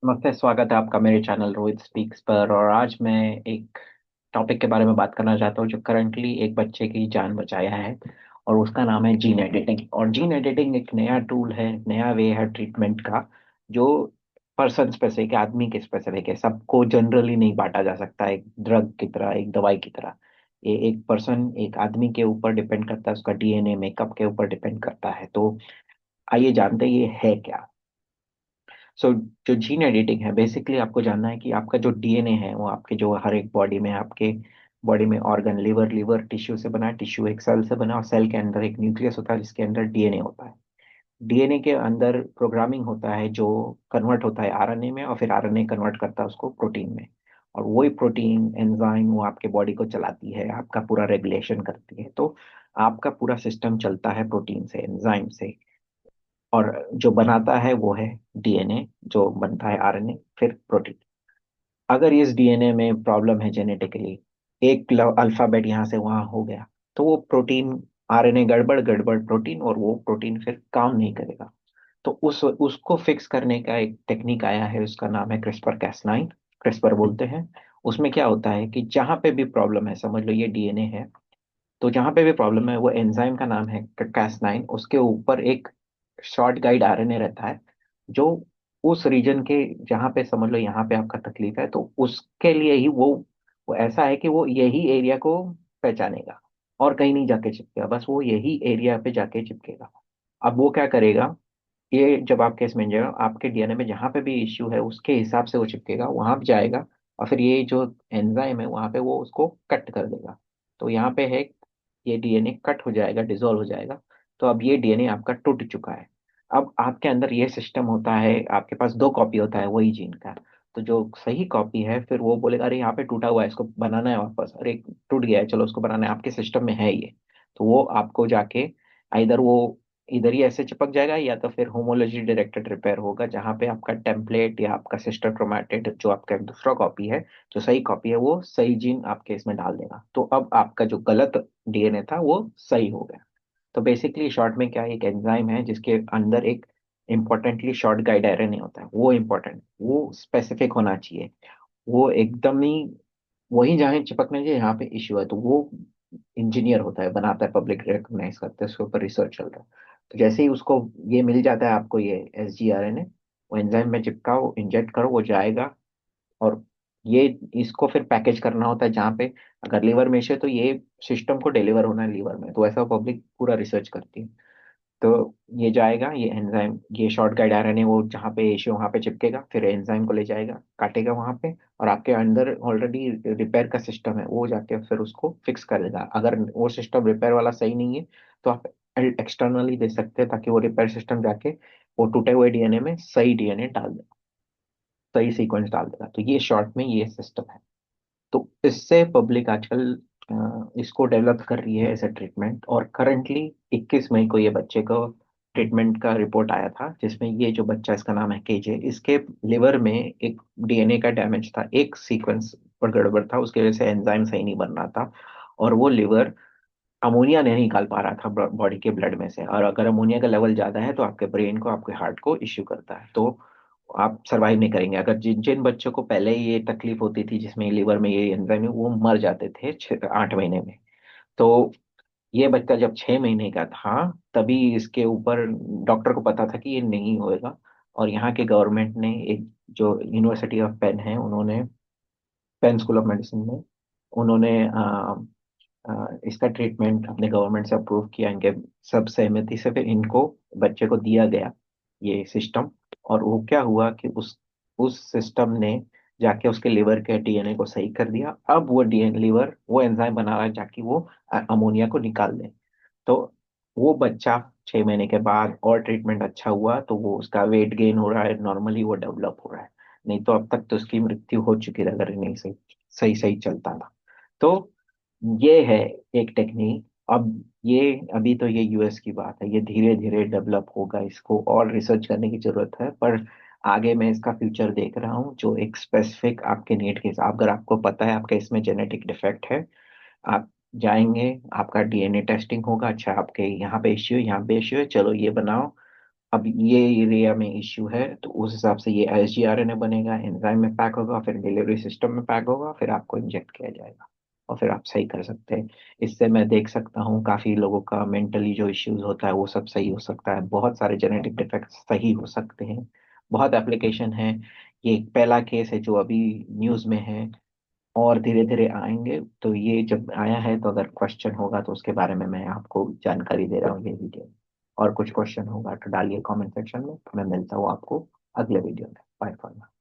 नमस्ते। स्वागत है आपका मेरे चैनल रोहित स्पीक्स पर। और आज मैं एक टॉपिक के बारे में बात करना चाहता हूँ जो करंटली एक बच्चे की जान बचाया है, और उसका नाम है जीन एडिटिंग। और जीन एडिटिंग एक नया टूल है, नया वे है ट्रीटमेंट का, जो पर्सन स्पेसिफिक, आदमी के स्पेसिफिक है। सबको जनरली नहीं बांटा जा सकता एक ड्रग की तरह, एक दवाई की तरह। ये एक पर्सन, एक आदमी के ऊपर डिपेंड करता है, उसका डीएनए मेकअप के ऊपर डिपेंड करता है। तो आइए जानते हैं ये है क्या। सो जो जीन एडिटिंग है, बेसिकली आपको जानना है कि आपका जो डीएनए है वो आपके जो हर एक बॉडी में, आपके बॉडी में ऑर्गन, लिवर, टिश्यू से बना है। टिश्यू एक सेल से बना है, और सेल के अंदर एक न्यूक्लियस होता है जिसके अंदर डीएनए होता है। डीएनए के अंदर प्रोग्रामिंग होता है जो कन्वर्ट होता है आरएनए में, और फिर आरएनए कन्वर्ट करता है उसको प्रोटीन में। और वही प्रोटीन एंजाइम वो आपके बॉडी को चलाती है, आपका पूरा रेगुलेशन करती है। तो आपका पूरा सिस्टम चलता है प्रोटीन से, एंजाइम से। और जो बनाता है वो है डीएनए, जो बनता है आरएनए, फिर प्रोटीन। अगर इस डीएनए में प्रॉब्लम है जेनेटिकली, एक अल्फाबेट यहाँ से वहां हो गया, तो वो प्रोटीन, आरएनए गड़बड़ गड़बड़ प्रोटीन, और वो प्रोटीन फिर काम नहीं करेगा। तो उस उसको फिक्स करने का एक टेक्निक आया है, उसका नाम है क्रिस्पर कैस9। क्रिस्पर बोलते हैं। उसमें क्या होता है कि जहां पे भी प्रॉब्लम है, समझ लो ये डीएनए है, तो जहां पे भी प्रॉब्लम है वो एंजाइम का नाम है कैस9, उसके ऊपर एक शॉर्ट गाइड आरएनए रहता है, जो उस रीजन के, जहां पे समझ लो यहाँ पे आपका तकलीफ है, तो उसके लिए ही वो ऐसा है कि वो यही एरिया को पहचानेगा, और कहीं नहीं जाके चिपकेगा, बस वो यही एरिया पे जाके चिपकेगा। अब वो क्या करेगा, ये जब आप केस में जाएगा, आपके डीएनए में जहां पे भी इश्यू है उसके हिसाब से वो चिपकेगा, वहां पे जाएगा, और फिर ये जो एंजाइम है वहां पे वो उसको कट कर देगा। तो यहाँ पे है, ये डीएनए कट हो जाएगा, डिसॉल्व हो जाएगा। तो अब ये डीएनए आपका टूट चुका है। अब आपके अंदर ये सिस्टम होता है, आपके पास दो कॉपी होता है वही जीन का। तो जो सही कॉपी है, फिर वो बोलेगा अरे यहाँ पे टूटा हुआ है, इसको बनाना है वापस। अरे टूट गया है, चलो उसको बनाना है, आपके सिस्टम में है ये। तो वो आपको जाके, इधर वो इधर ही ऐसे चिपक जाएगा, या तो फिर होमोलॉजी डायरेक्टेड रिपेयर होगा, जहाँ पे आपका टेम्पलेट या आपका सिस्टर क्रोमेटिड, जो आपका दूसरा कॉपी है, जो सही कॉपी है, वो सही जीन आपके इसमें डाल देगा। तो अब आपका जो गलत डीएनए था वो सही हो गया। तो बेसिकली शॉर्ट में क्या है, एक एंजाइम है जिसके अंदर एक इम्पोर्टेंटली शॉर्ट गाइड आरएनए होता है। वो इम्पोर्टेंट, वो स्पेसिफिक होना चाहिए, वो एकदम ही वही जहाँ चिपकना चाहिए, यहाँ पे इश्यू है। तो वो इंजीनियर होता है, बनाता है, पब्लिक रिकॉग्नाइज करते हैं, उसके ऊपर रिसर्च चल रहा है। तो जैसे ही उसको ये मिल जाता है आपको, ये SGRNA, वो एंजाइम में चिपकाओ, इंजेक्ट करो, वो जाएगा। और ये इसको फिर पैकेज करना होता है, जहाँ पे अगर लीवर में इश्यू है तो ये सिस्टम को डिलीवर होना है लीवर में। तो ऐसा पब्लिक पूरा रिसर्च करती है। तो ये जाएगा, ये एंजाइम, ये शॉर्ट गाइड आरएनए, वो जहाँ पे एशियो वहाँ पे चिपकेगा, फिर एंजाइम को ले जाएगा, काटेगा वहाँ पे, और आपके अंदर ऑलरेडी रिपेयर का सिस्टम है, वो जाके फिर उसको फिक्स कर देगा। अगर वो सिस्टम रिपेयर वाला सही नहीं है, तो आप एक्सटर्नली दे सकते हैं, ताकि वो रिपेयर सिस्टम जाके वो टूटे हुए डीएनए में सही डीएनए डाल दे, सही सीक्वेंस डाल देगा। तो ये शॉर्ट में ये सिस्टम है। तो इससे पब्लिक आजकल इसको डेवलप कर रही है एज ए ट्रीटमेंट। और करंटली 21 मई को ये बच्चे को ट्रीटमेंट का रिपोर्ट आया था, जिसमें ये जो बच्चा, इसका नाम है KJ, इसके लिवर में एक डीएनए का डैमेज था, एक सीक्वेंस पर गड़बड़ था, उसकी वजह से एंजाइम सही नहीं बन रहा था। और वो लिवर अमोनिया नहीं निकाल पा रहा था बॉडी के ब्लड में से। और अगर अमोनिया का लेवल ज्यादा है तो आपके ब्रेन को, आपके हार्ट को इश्यू करता है। तो आप सरवाइव नहीं करेंगे। अगर जिन जिन बच्चों को पहले ही ये तकलीफ होती थी, जिसमें लीवर में ये एंजाइम है, वो मर जाते थे 8 महीने में। तो ये बच्चा जब 6 महीने का था, तभी इसके ऊपर डॉक्टर को पता था कि ये नहीं होएगा। और यहाँ के गवर्नमेंट ने एक, जो यूनिवर्सिटी ऑफ पेन है, उन्होंने, पेन स्कूल ऑफ मेडिसिन में, उन्होंने इसका ट्रीटमेंट अपने गवर्नमेंट से अप्रूव किया, इनके सब सहमति से। फिर इनको, बच्चे को दिया गया ये सिस्टम। और वो क्या हुआ कि उस सिस्टम ने जाके उसके लिवर के डीएनए को सही कर दिया। अब वो डीएनए, लिवर वो एंजाइम बना रहा है जाके वो अमोनिया को निकाल दे। तो वो बच्चा 6 महीने के बाद और ट्रीटमेंट अच्छा हुआ, तो वो उसका वेट गेन हो रहा है, नॉर्मली वो डेवलप हो रहा है। नहीं तो अब तक तो उसकी मृत्यु हो चुकी थी, अगर नहीं सही सही सही चलता था। तो ये है एक टेक्निक। अब ये, अभी तो ये यूएस की बात है, ये धीरे धीरे डेवलप होगा, इसको और रिसर्च करने की जरूरत है। पर आगे मैं इसका फ्यूचर देख रहा हूँ, जो एक स्पेसिफिक आपके नीड के हिसाब, अगर आपको पता है आपके इसमें जेनेटिक डिफेक्ट है, आप जाएंगे, आपका डीएनए टेस्टिंग होगा, अच्छा आपके यहाँ पे इश्यू है, यहाँ पे इश्यू है, चलो ये बनाओ। अब ये एरिया में इश्यू है, तो उस हिसाब से ये एसजीआरएनए बनेगा, एंजाइम में पैक होगा, फिर डिलीवरी सिस्टम में पैक होगा, फिर आपको इंजेक्ट किया जाएगा, और फिर आप सही कर सकते हैं। इससे मैं देख सकता हूँ काफी लोगों का मेंटली जो इश्यूज होता है वो सब सही हो सकता है, बहुत सारे जेनेटिक डिफेक्ट्स सही हो सकते हैं, बहुत एप्लीकेशन है। ये एक पहला केस है जो अभी न्यूज में है, और धीरे धीरे आएंगे। तो ये जब आया है तो अगर क्वेश्चन होगा तो उसके बारे में मैं आपको जानकारी दे रहा हूँ ये वीडियो। और कुछ क्वेश्चन होगा तो डालिए कमेंट सेक्शन में, मैं मिलता हूँ आपको अगले वीडियो में। Bye for now.